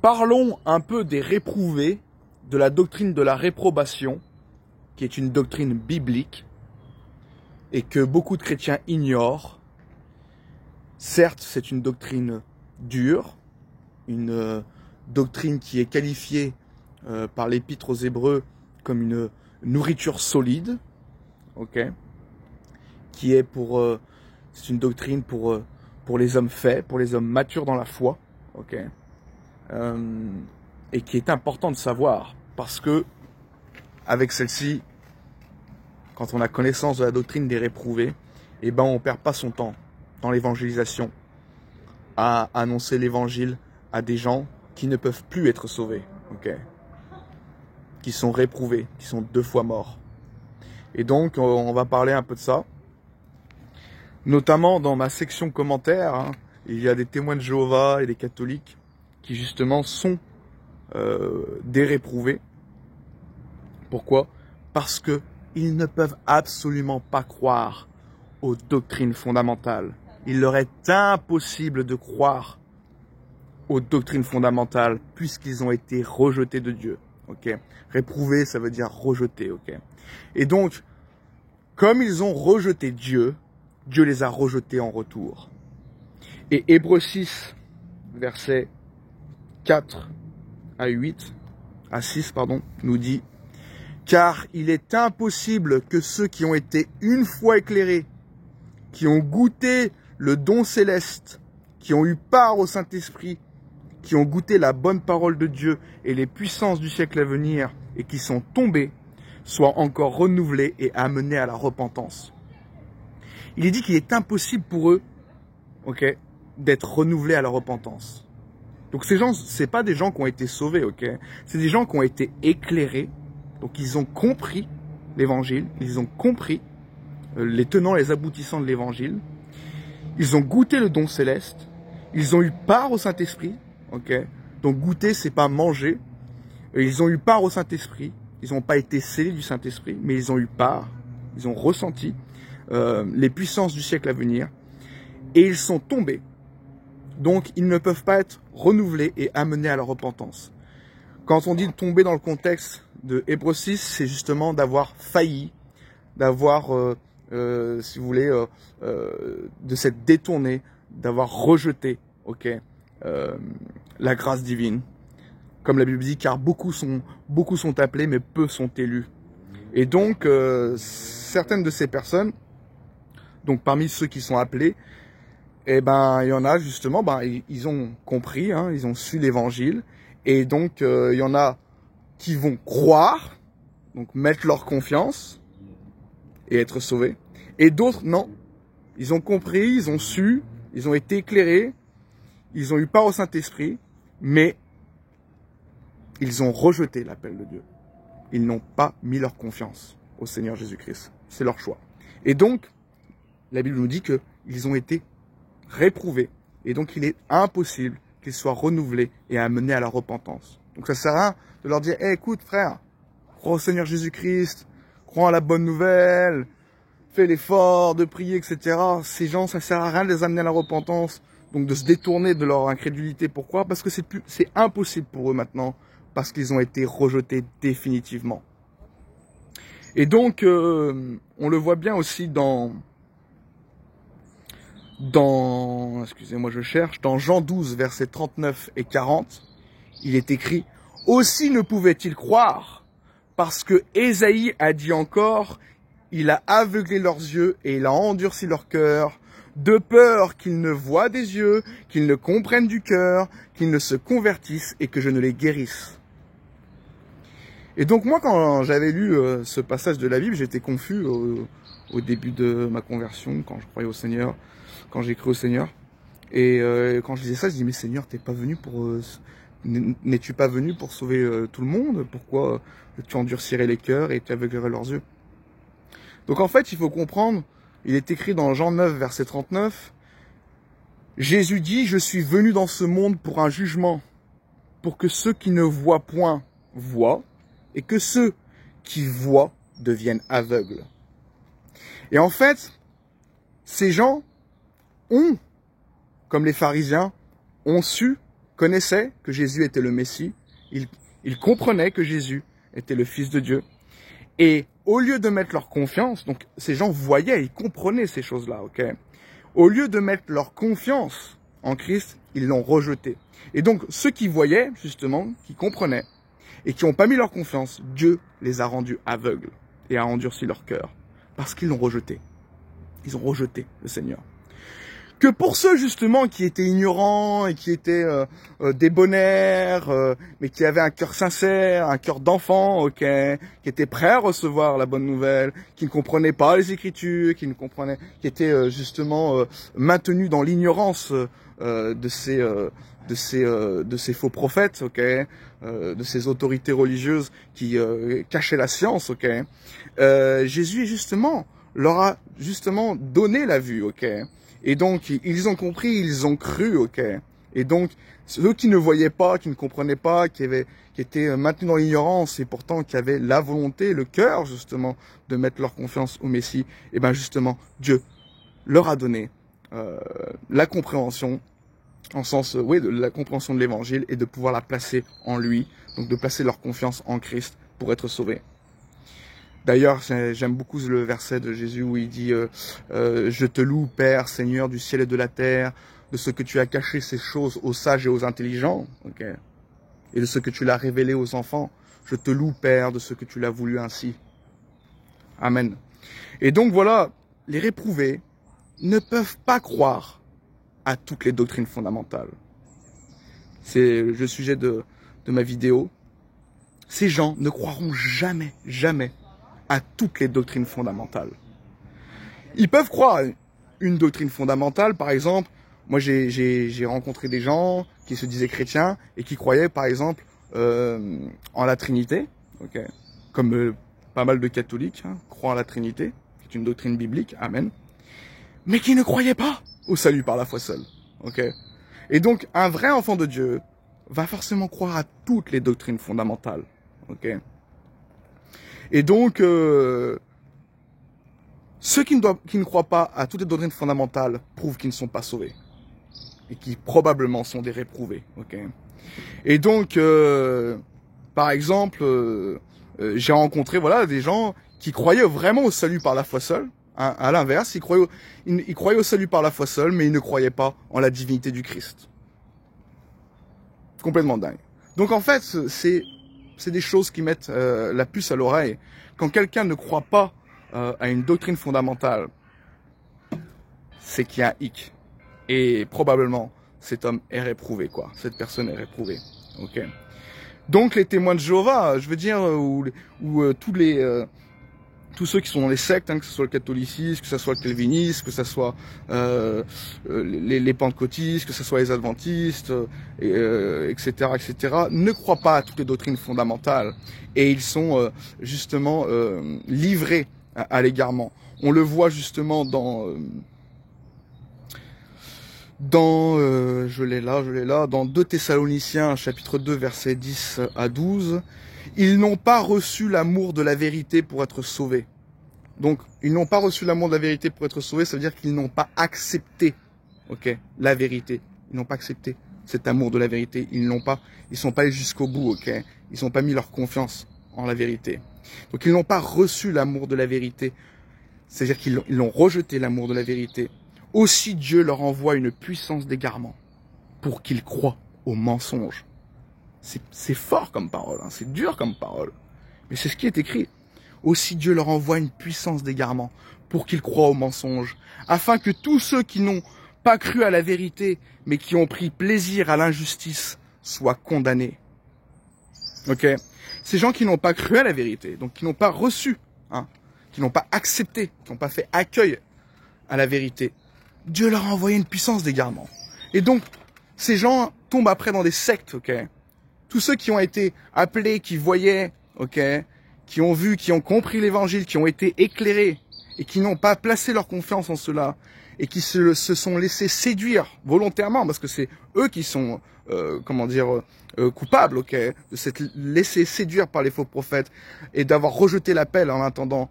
Parlons un peu des réprouvés, de la doctrine de la réprobation, qui est une doctrine biblique et que beaucoup de chrétiens ignorent. Certes, c'est une doctrine dure, une doctrine qui est qualifiée par l'Épître aux Hébreux comme une nourriture solide, ok, qui est c'est une doctrine pour les hommes faits, pour les hommes matures dans la foi, ok, et qui est important de savoir parce que avec celle-ci, quand on a connaissance de la doctrine des réprouvés, eh ben on perd pas son temps dans l'évangélisation à annoncer l'évangile à des gens qui ne peuvent plus être sauvés, ok, qui sont réprouvés, qui sont 2 fois morts. Et donc on va parler un peu de ça, notamment dans ma section commentaires, hein, il y a des témoins de Jéhovah et des catholiques qui justement sont des réprouvés. Pourquoi? Parce que ils ne peuvent absolument pas croire aux doctrines fondamentales. Il leur est impossible de croire aux doctrines fondamentales puisqu'ils ont été rejetés de Dieu. Okay. Réprouver, ça veut dire rejeter. Okay. Et donc, comme ils ont rejeté Dieu, Dieu les a rejetés en retour. Et Hébreux 6, versets 4 à 6, nous dit: car il est impossible que ceux qui ont été une fois éclairés, qui ont goûté le don céleste, qui ont eu part au Saint-Esprit, qui ont goûté la bonne parole de Dieu et les puissances du siècle à venir, et qui sont tombés, soient encore renouvelés et amenés à la repentance. Il est dit qu'il est impossible pour eux, ok, d'être renouvelés à la repentance. Donc ces gens, c'est pas des gens qui ont été sauvés, ok, c'est des gens qui ont été éclairés. Donc ils ont compris l'évangile, ils ont compris les tenants, les aboutissants de l'évangile. Ils ont goûté le don céleste, ils ont eu part au Saint-Esprit, ok. Donc goûter, c'est pas manger. Ils ont eu part au Saint-Esprit, ils n'ont pas été scellés du Saint-Esprit, mais ils ont eu part, ils ont ressenti les puissances du siècle à venir, et ils sont tombés. Donc ils ne peuvent pas être renouvelés et amenés à la repentance. Quand on dit tomber dans le contexte de Hébreux 6, c'est justement d'avoir failli, d'avoir, si vous voulez, de s'être détourné, d'avoir rejeté, ok, la grâce divine. Comme la Bible dit, car beaucoup sont appelés, mais peu sont élus. Et donc, certaines de ces personnes, donc parmi ceux qui sont appelés, eh ben, il y en a justement, ils ont compris, hein, ils ont su l'évangile, et donc il y en a qui vont croire, donc mettre leur confiance et être sauvés. Et d'autres, non. Ils ont compris, ils ont su, ils ont été éclairés, ils ont eu part au Saint-Esprit, mais ils ont rejeté l'appel de Dieu. Ils n'ont pas mis leur confiance au Seigneur Jésus-Christ. C'est leur choix. Et donc, la Bible nous dit qu'ils ont été réprouvés. Et donc, il est impossible qu'ils soient renouvelés et amenés à la repentance. Donc, ça sert à rien de leur dire, hey, écoute, frère, crois au Seigneur Jésus-Christ, crois à la bonne nouvelle, fais l'effort de prier, etc. Ces gens, ça sert à rien de les amener à la repentance, donc de se détourner de leur incrédulité. Pourquoi? Parce que c'est impossible pour eux maintenant, parce qu'ils ont été rejetés définitivement. Et donc, on le voit bien aussi dans excusez-moi, je cherche, dans Jean 12, versets 39 et 40, il est écrit: aussi ne pouvait-il croire, parce que Ésaïe a dit encore, il a aveuglé leurs yeux et il a endurci leur cœur, de peur qu'ils ne voient des yeux, qu'ils ne comprennent du cœur, qu'ils ne se convertissent et que je ne les guérisse. Et donc moi, quand j'avais lu ce passage de la Bible, j'étais confus au début de ma conversion, quand je croyais au Seigneur, quand j'ai cru au Seigneur. Et quand je disais ça, je dis, mais Seigneur, n'es-tu pas venu pour sauver tout le monde? Pourquoi tu endurcirais les cœurs et tu aveuglerais leurs yeux? Donc en fait, il faut comprendre, il est écrit dans Jean 9, verset 39, Jésus dit, je suis venu dans ce monde pour un jugement, pour que ceux qui ne voient point voient, et que ceux qui voient deviennent aveugles. Et en fait, ces gens ont, comme les pharisiens, ont su connaissaient que Jésus était le Messie, ils comprenaient que Jésus était le Fils de Dieu. Et au lieu de mettre leur confiance, donc ces gens voyaient, ils comprenaient ces choses-là, ok? Au lieu de mettre leur confiance en Christ, ils l'ont rejeté. Et donc ceux qui voyaient, justement, qui comprenaient, et qui n'ont pas mis leur confiance, Dieu les a rendus aveugles et a endurci leur cœur, parce qu'ils l'ont rejeté. Ils ont rejeté le Seigneur. Que pour ceux justement qui étaient ignorants et qui étaient débonnaires, mais qui avaient un cœur sincère, un cœur d'enfant, ok, qui étaient prêts à recevoir la bonne nouvelle, qui ne comprenaient pas les Écritures, qui étaient justement maintenus dans l'ignorance de ces faux prophètes, ok, de ces autorités religieuses qui cachaient la science, ok. Jésus justement leur a justement donné la vue, ok. Et donc, ils ont compris, ils ont cru, ok. Et donc, ceux qui ne voyaient pas, qui ne comprenaient pas, qui étaient maintenus dans l'ignorance et pourtant qui avaient la volonté, le cœur, justement, de mettre leur confiance au Messie, et ben justement, Dieu leur a donné la compréhension, en sens, oui, de la compréhension de l'Évangile et de pouvoir la placer en lui, donc de placer leur confiance en Christ pour être sauvés. D'ailleurs, j'aime beaucoup le verset de Jésus où il dit je te loue, Père, Seigneur du ciel et de la terre, de ce que tu as caché ces choses aux sages et aux intelligents, ok, et de ce que tu l'as révélé aux enfants. Je te loue, Père, de ce que tu l'as voulu ainsi. Amen. Et donc voilà, les réprouvés ne peuvent pas croire à toutes les doctrines fondamentales. C'est le sujet de ma vidéo. Ces gens ne croiront jamais, jamais à toutes les doctrines fondamentales. Ils peuvent croire à une doctrine fondamentale, par exemple, moi j'ai rencontré des gens qui se disaient chrétiens et qui croyaient par exemple en la Trinité, okay, comme pas mal de catholiques croient en la Trinité, qui est une doctrine biblique, amen, mais qui ne croyaient pas au salut par la foi seule. Okay. Et donc un vrai enfant de Dieu va forcément croire à toutes les doctrines fondamentales. Okay. Et donc, ceux qui ne croient pas à toutes les doctrines fondamentales prouvent qu'ils ne sont pas sauvés. Et qui probablement sont des réprouvés. Okay. Et donc, par exemple, j'ai rencontré voilà, des gens qui croyaient vraiment au salut par la foi seule. Hein, à l'inverse, ils croyaient au salut par la foi seule, mais ils ne croyaient pas en la divinité du Christ. Complètement dingue. Donc en fait, c'est des choses qui mettent la puce à l'oreille. Quand quelqu'un ne croit pas à une doctrine fondamentale, c'est qu'il y a un hic. Et probablement, cet homme est réprouvé, quoi. Cette personne est réprouvée. Okay. Donc les témoins de Jéhovah, je veux dire, ou tous ceux qui sont dans les sectes, que ce soit le catholicisme, que ce soit le calvinisme, que ce soit les pentecôtistes, que ce soit les adventistes, etc., ne croient pas à toutes les doctrines fondamentales. Et ils sont justement livrés à l'égarement. On le voit justement je l'ai là, dans 2 Thessaloniciens, chapitre 2, versets 10 à 12. Ils n'ont pas reçu l'amour de la vérité pour être sauvés. Donc, ils n'ont pas reçu l'amour de la vérité pour être sauvés, ça veut dire qu'ils n'ont pas accepté, ok, la vérité. Ils n'ont pas accepté cet amour de la vérité. Ils sont pas allés jusqu'au bout, ok. Ils n'ont pas mis leur confiance en la vérité. Donc, ils n'ont pas reçu l'amour de la vérité. C'est-à-dire qu'ils l'ont rejeté, l'amour de la vérité. Aussi, Dieu leur envoie une puissance d'égarement pour qu'ils croient au mensonge. C'est fort comme parole, hein, c'est dur comme parole. Mais c'est ce qui est écrit. Aussi Dieu leur envoie une puissance d'égarement pour qu'ils croient au mensonge, afin que tous ceux qui n'ont pas cru à la vérité, mais qui ont pris plaisir à l'injustice, soient condamnés. Ok. Ces gens qui n'ont pas cru à la vérité, donc qui n'ont pas reçu, qui n'ont pas accepté, qui n'ont pas fait accueil à la vérité, Dieu leur a envoyé une puissance d'égarement. Et donc, ces gens tombent après dans des sectes, ok. Tous ceux qui ont été appelés, qui voyaient, ok, qui ont vu, qui ont compris l'évangile, qui ont été éclairés et qui n'ont pas placé leur confiance en cela et qui se sont laissés séduire volontairement, parce que c'est eux qui sont, coupables, ok, de s'être laissés séduire par les faux prophètes et d'avoir rejeté l'appel en attendant.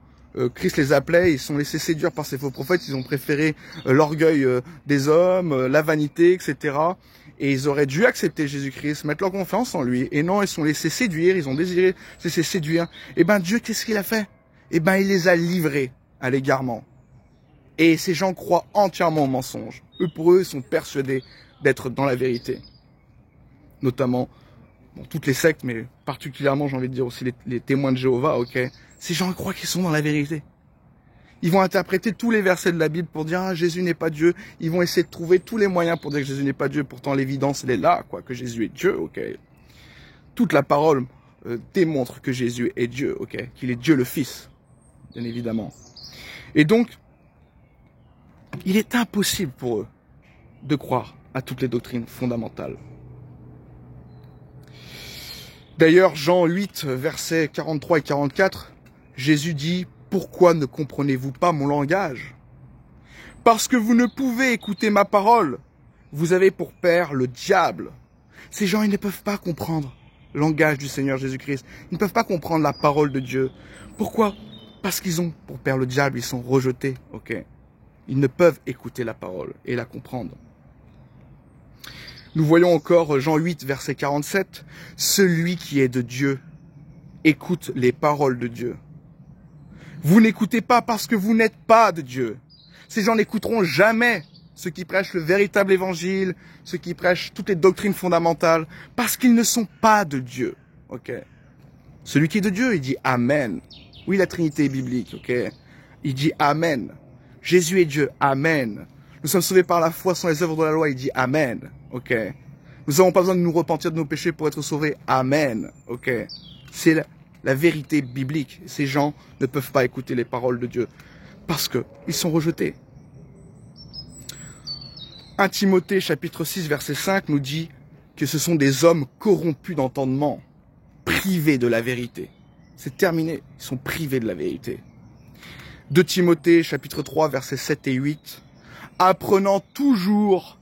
Christ les appelait, ils se sont laissés séduire par ces faux prophètes, ils ont préféré l'orgueil des hommes, la vanité, etc. Et ils auraient dû accepter Jésus-Christ, mettre leur confiance en lui. Et non, ils se sont laissés séduire, ils ont désiré se laisser séduire. Et ben Dieu, qu'est-ce qu'il a fait? Et ben il les a livrés à l'égarement. Et ces gens croient entièrement au mensonge. Eux, pour eux, ils sont persuadés d'être dans la vérité. Notamment, bon, toutes les sectes, mais particulièrement, j'ai envie de dire aussi les témoins de Jéhovah, ok? Ces gens croient qu'ils sont dans la vérité. Ils vont interpréter tous les versets de la Bible pour dire, ah, Jésus n'est pas Dieu. Ils vont essayer de trouver tous les moyens pour dire que Jésus n'est pas Dieu. Pourtant, l'évidence, elle est là, quoi, que Jésus est Dieu, ok? Toute la parole démontre que Jésus est Dieu, ok? Qu'il est Dieu le Fils, bien évidemment. Et donc, il est impossible pour eux de croire à toutes les doctrines fondamentales. D'ailleurs, Jean 8, versets 43 et 44, Jésus dit, « Pourquoi ne comprenez-vous pas mon langage? Parce que vous ne pouvez écouter ma parole. Vous avez pour père le diable. » Ces gens, ils ne peuvent pas comprendre le langage du Seigneur Jésus-Christ. Ils ne peuvent pas comprendre la parole de Dieu. Pourquoi? Parce qu'ils ont pour père le diable, ils sont rejetés, ok? Ils ne peuvent écouter la parole et la comprendre. Nous voyons encore Jean 8, verset 47. « Celui qui est de Dieu écoute les paroles de Dieu. Vous n'écoutez pas parce que vous n'êtes pas de Dieu. » Ces gens n'écouteront jamais ceux qui prêchent le véritable évangile, ceux qui prêchent toutes les doctrines fondamentales, parce qu'ils ne sont pas de Dieu. Ok. Celui qui est de Dieu, il dit Amen. Oui, la Trinité est biblique, ok. Il dit Amen. Jésus est Dieu, Amen. Nous sommes sauvés par la foi sans les œuvres de la loi, il dit Amen, ok. Nous n'avons pas besoin de nous repentir de nos péchés pour être sauvés, Amen, ok. C'est la vérité biblique. Ces gens ne peuvent pas écouter les paroles de Dieu parce qu'ils sont rejetés. 1 Timothée chapitre 6 verset 5 nous dit que ce sont des hommes corrompus d'entendement, privés de la vérité. C'est terminé, ils sont privés de la vérité. 2 Timothée chapitre 3 versets 7 et 8, apprenant toujours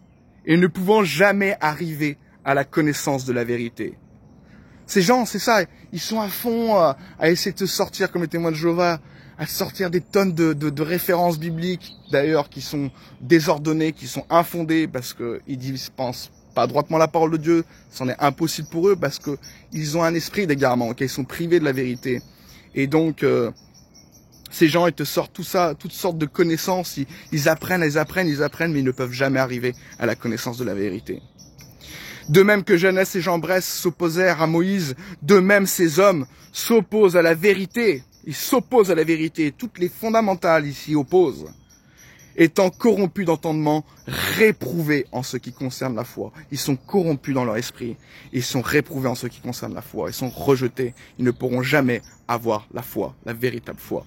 et ne pouvant jamais arriver à la connaissance de la vérité. Ces gens, c'est ça, ils sont à fond à essayer de sortir comme les témoins de Jéhovah, à sortir des tonnes de références bibliques, d'ailleurs, qui sont désordonnées, qui sont infondées, parce qu'ils dispensent pas droitement la parole de Dieu, c'en est impossible pour eux, parce que ils ont un esprit d'égarement, okay, ils sont privés de la vérité. Et donc, ces gens, ils te sortent tout ça, toutes sortes de connaissances, ils apprennent, mais ils ne peuvent jamais arriver à la connaissance de la vérité. De même que Jeunesse et Jean Bresse s'opposèrent à Moïse, de même ces hommes s'opposent à la vérité. Ils s'opposent à la vérité. Toutes les fondamentales ils s'y opposent. Étant corrompus d'entendement, réprouvés en ce qui concerne la foi. Ils sont corrompus dans leur esprit. Ils sont réprouvés en ce qui concerne la foi. Ils sont rejetés. Ils ne pourront jamais avoir la foi, la véritable foi,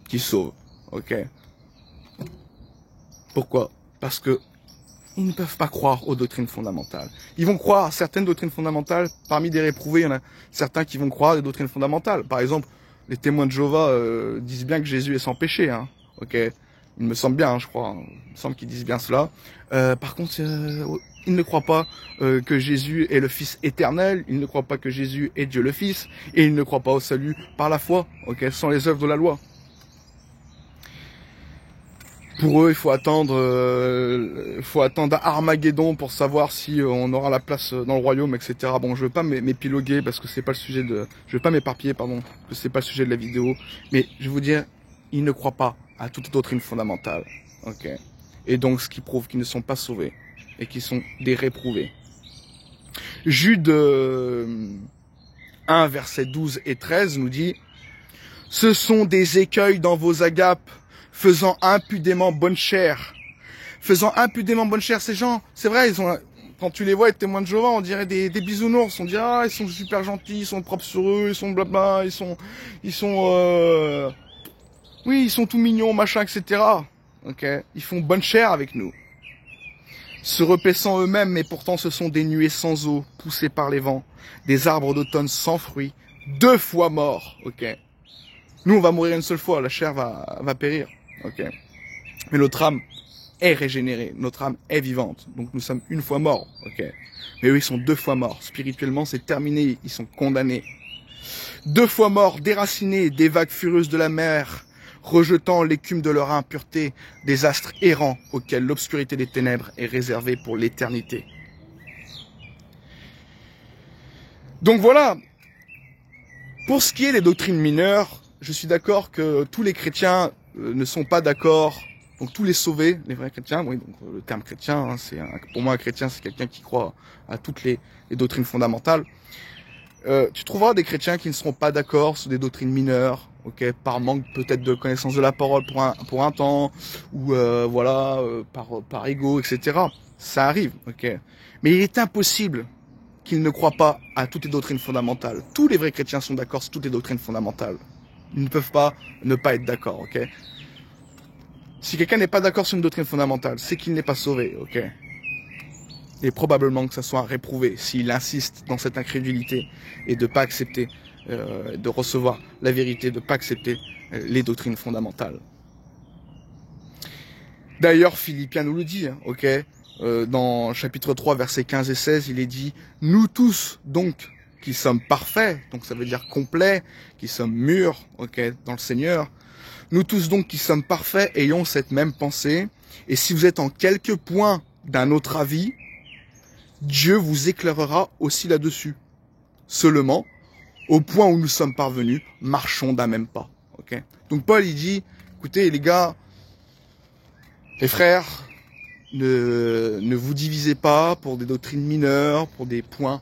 qui sauve. Ok? Pourquoi? Parce que ils ne peuvent pas croire aux doctrines fondamentales. Ils vont croire à certaines doctrines fondamentales. Parmi des réprouvés, il y en a certains qui vont croire à des doctrines fondamentales. Par exemple, les témoins de Jéhovah disent bien que Jésus est sans péché. Hein. Ok, il me semble bien, hein, je crois. Hein. Il me semble qu'ils disent bien cela. Par contre, ils ne croient pas que Jésus est le Fils éternel. Ils ne croient pas que Jésus est Dieu le Fils. Et ils ne croient pas au salut par la foi, ok, sans les œuvres de la loi. Pour eux, il faut attendre Armageddon pour savoir si on aura la place dans le royaume, etc. Bon, je veux pas m'épiloguer parce que c'est pas le sujet de, je veux pas m'éparpiller, pardon, parce que c'est pas le sujet de la vidéo. Mais je vais vous dire, ils ne croient pas à toute doctrine fondamentale, ok. Et donc, ce qui prouve qu'ils ne sont pas sauvés et qu'ils sont des réprouvés. Jude 1 versets 12 et 13 nous dit, ce sont des écueils dans vos agapes, faisant impudemment bonne chère. Faisant impudemment bonne chère, ces gens, c'est vrai, ils ont, quand tu les vois, les témoins de Jéhovah, on dirait des bisounours. On dirait, ah, ils sont super gentils, ils sont propres sur eux, ils sont blabla, oui, ils sont tout mignons, machin, etc. Ok, ils font bonne chère avec nous. Se repaissant eux-mêmes, mais pourtant ce sont des nuées sans eau, poussées par les vents, des arbres d'automne sans fruits, 2 fois morts. Ok. Nous, on va mourir une seule fois, la chair va périr. Ok. Mais notre âme est régénérée, notre âme est vivante. Donc nous sommes une fois morts. Ok. Mais eux, ils sont 2 fois morts. Spirituellement, c'est terminé. Ils sont condamnés. 2 fois morts, déracinés des vagues furieuses de la mer, rejetant l'écume de leur impureté, des astres errants auxquels l'obscurité des ténèbres est réservée pour l'éternité. Donc voilà, pour ce qui est des doctrines mineures, je suis d'accord que tous les chrétiens ne sont pas d'accord, donc tous les sauvés, les vrais chrétiens, oui, donc le terme chrétien, hein, pour moi un chrétien c'est quelqu'un qui croit à toutes les doctrines fondamentales. Tu trouveras des chrétiens qui ne seront pas d'accord sur des doctrines mineures, ok, par manque peut-être de connaissance de la parole pour un temps, ou par ego, etc. Ça arrive, ok. Mais il est impossible qu'ils ne croient pas à toutes les doctrines fondamentales. Tous les vrais chrétiens sont d'accord sur toutes les doctrines fondamentales. Ils ne peuvent pas ne pas être d'accord, ok. Si quelqu'un n'est pas d'accord sur une doctrine fondamentale, c'est qu'il n'est pas sauvé, ok. Et probablement que ça soit réprouvé s'il insiste dans cette incrédulité et de pas accepter, de recevoir la vérité, de pas accepter les doctrines fondamentales. D'ailleurs, Philippiens nous le dit, hein, ok. Dans chapitre 3, versets 15 et 16, il est dit « Nous tous, donc, qui sommes parfaits », donc ça veut dire complets, qui sommes mûrs, ok, dans le Seigneur, « Nous tous, donc, qui sommes parfaits, ayons cette même pensée, et si vous êtes en quelque point d'un autre avis, Dieu vous éclairera aussi là-dessus. Seulement, au point où nous sommes parvenus, marchons d'un même pas. » Okay. Donc Paul, il dit, écoutez les gars, les frères, ne vous divisez pas pour des doctrines mineures, pour des points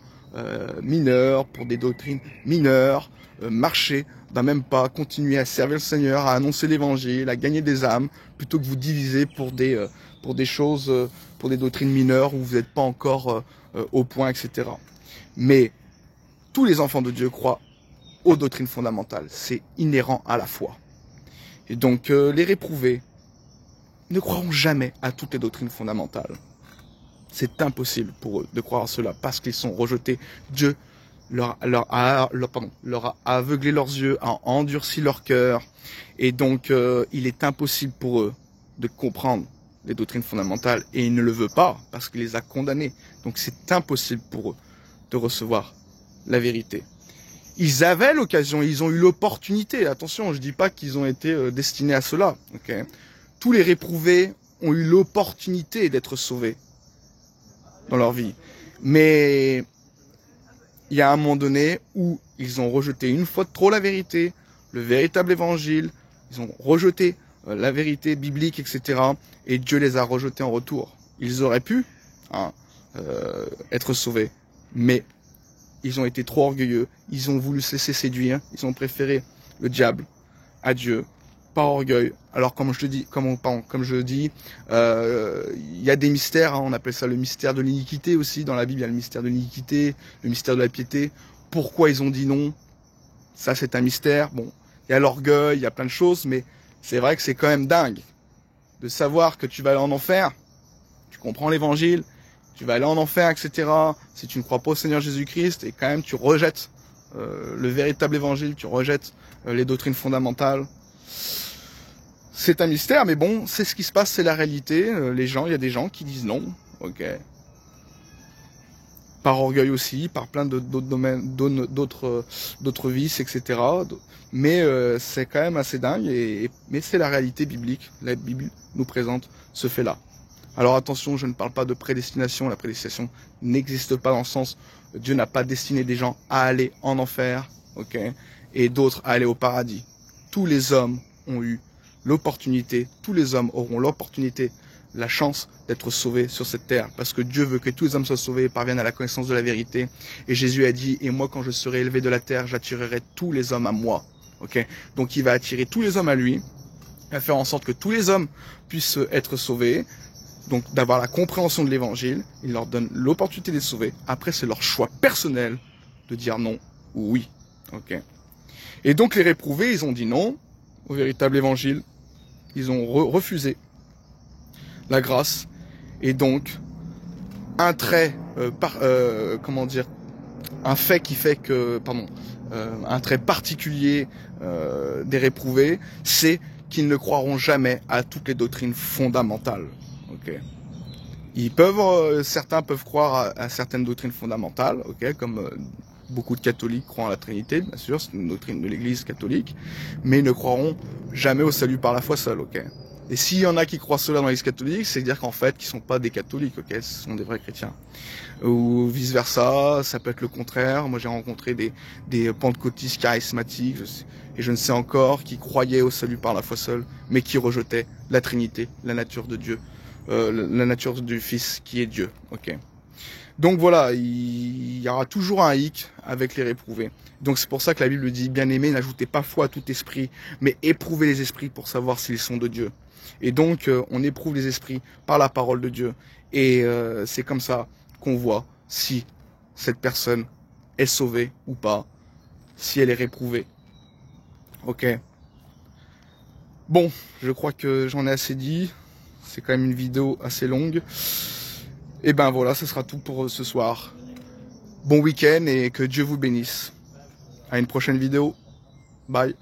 mineurs, pour des doctrines mineures, marchez d'un même pas, continuez à servir le Seigneur, à annoncer l'évangile, à gagner des âmes, plutôt que vous diviser pour des choses, pour des doctrines mineures où vous n'êtes pas encore au point, etc. Mais tous les enfants de Dieu croient aux doctrines fondamentales. C'est inhérent à la foi. Et donc les réprouvés ne croiront jamais à toutes les doctrines fondamentales. C'est impossible pour eux de croire à cela parce qu'ils sont rejetés. Dieu leur a aveuglé leurs yeux, a endurci leur cœur. Et donc il est impossible pour eux de comprendre les doctrines fondamentales et il ne le veut pas parce qu'il les a condamnés. Donc c'est impossible pour eux de recevoir la vérité. Ils avaient l'occasion, ils ont eu l'opportunité. Attention, je dis pas qu'ils ont été destinés à cela. Okay. Tous les réprouvés ont eu l'opportunité d'être sauvés dans leur vie. Mais il y a un moment donné où ils ont rejeté une fois de trop la vérité, le véritable évangile, ils ont rejeté la vérité biblique, etc. Et Dieu les a rejetés en retour. Ils auraient pu être sauvés, mais ils ont été trop orgueilleux, ils ont voulu se laisser séduire, ils ont préféré le diable à Dieu, par orgueil. Alors comme je dis, il y a des mystères, hein, on appelle ça le mystère de l'iniquité aussi, dans la Bible il y a le mystère de l'iniquité, le mystère de la piété. Pourquoi ils ont dit non? Ça c'est un mystère. Bon, il y a l'orgueil, il y a plein de choses, mais c'est vrai que c'est quand même dingue de savoir que tu vas aller en enfer, tu comprends l'évangile, tu vas aller en enfer, etc. Si tu ne crois pas au Seigneur Jésus-Christ et quand même tu rejettes le véritable évangile, tu rejettes les doctrines fondamentales. C'est un mystère, mais bon, c'est ce qui se passe, c'est la réalité. Il y a des gens qui disent non, ok. Par orgueil aussi, par plein d'autres domaines, d'autres vices, etc. Mais c'est quand même assez dingue, mais c'est la réalité biblique. La Bible nous présente ce fait-là. Alors attention, je ne parle pas de prédestination. La prédestination n'existe pas dans le sens Dieu n'a pas destiné des gens à aller en enfer, ok, et d'autres à aller au paradis. Tous les hommes ont eu l'opportunité, tous les hommes auront l'opportunité, la chance d'être sauvés sur cette terre, parce que Dieu veut que tous les hommes soient sauvés et parviennent à la connaissance de la vérité. Et Jésus a dit, et moi quand je serai élevé de la terre, j'attirerai tous les hommes à moi. Ok, donc il va attirer tous les hommes à lui, il va faire en sorte que tous les hommes puissent être sauvés, donc d'avoir la compréhension de l'évangile. Il leur donne l'opportunité d'être sauvés. Après, c'est leur choix personnel de dire non ou oui. Ok. Et donc les réprouvés, ils ont dit non au véritable évangile. Ils ont refusé la grâce. Et donc, un trait, un fait qui fait que, un trait particulier des réprouvés, c'est qu'ils ne croiront jamais à toutes les doctrines fondamentales. Okay. Certains peuvent croire à certaines doctrines fondamentales, okay, comme beaucoup de catholiques croient à la Trinité, bien sûr, c'est une doctrine de l'Église catholique, mais ils ne croiront jamais au salut par la foi seule, ok. Et s'il y en a qui croient cela dans l'Église catholique, c'est dire qu'en fait, qu'ils sont pas des catholiques, ok, ce sont des vrais chrétiens. Ou vice versa, ça peut être le contraire. Moi, j'ai rencontré des pentecôtistes charismatiques, et je ne sais encore, qui croyaient au salut par la foi seule, mais qui rejetaient la Trinité, la nature de Dieu, la nature du Fils qui est Dieu, ok. Donc voilà, il y aura toujours un hic avec les réprouvés. Donc c'est pour ça que la Bible dit, bien-aimés, n'ajoutez pas foi à tout esprit, mais éprouvez les esprits pour savoir s'ils sont de Dieu. Et donc on éprouve les esprits par la parole de Dieu. Et c'est comme ça qu'on voit si cette personne est sauvée ou pas, si elle est réprouvée. Ok. Bon, je crois que j'en ai assez dit. C'est quand même une vidéo assez longue. Et ben voilà, ce sera tout pour ce soir. Bon week-end et que Dieu vous bénisse. À une prochaine vidéo. Bye.